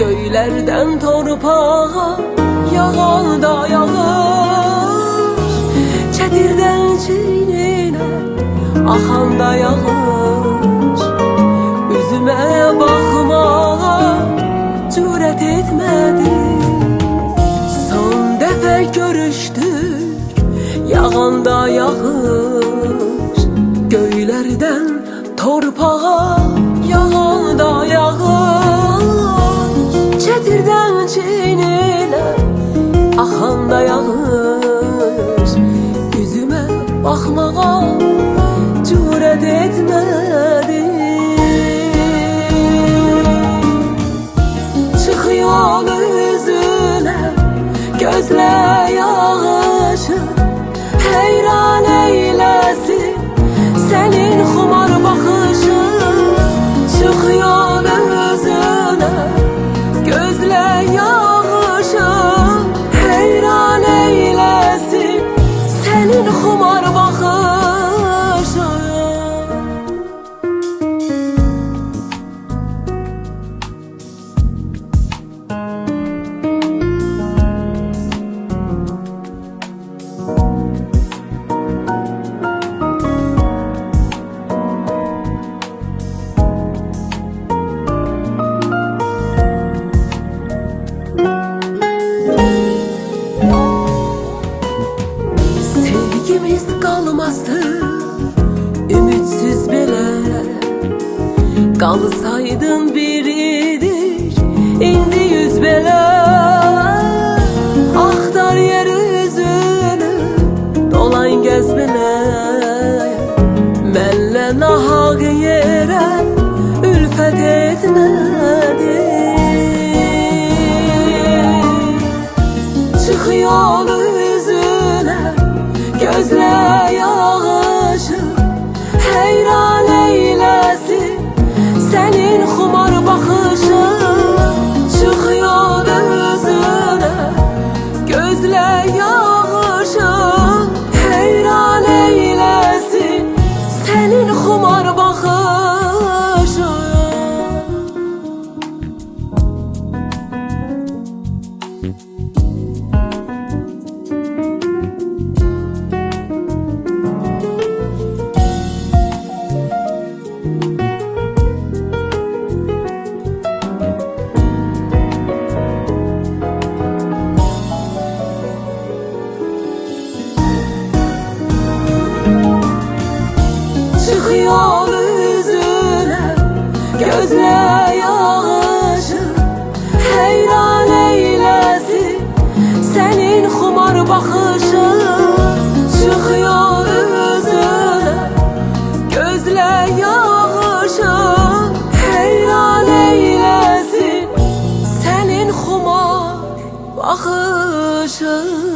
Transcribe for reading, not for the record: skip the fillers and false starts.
Göylerden torpağa yağan da yağış, çetirden çiğnine akan da yağış. Üzüme bakmaya cüret etmedim. Son defa görüştük, yağan da yağış. Göylerden torpağa yağan da yağış, çetirden çiğnine akan da yağış. Yüzüme bakmaya cüret etmedim. Çıkıyor yüzüne gözle yaşı, heyran eylesin senin xumar bakışın. Çıkıyor yüzüne gözle yaşı, heyran eylesin senin xumar bakışın. Sevgimiz kalmasın ümitsiz bile, kalsaydın biridir indi yüz bele. Aktar yeryüzünü dolan gez bile, menle nahak yere ülfet etmedi. Çıkıyor yüzüne gözle yaşı, heyran eylesin senin xumar bakışın. Çıkıyor yüzüne gözle yaşı, heyran eylesin senin xumar bakışın. Çıkıyor yüzüne gözle yaşı, heyran eylesin senin xumar bakışın. Çıkıyor yüzüne gözle yaşı, heyran eylesin senin xumar bakışın.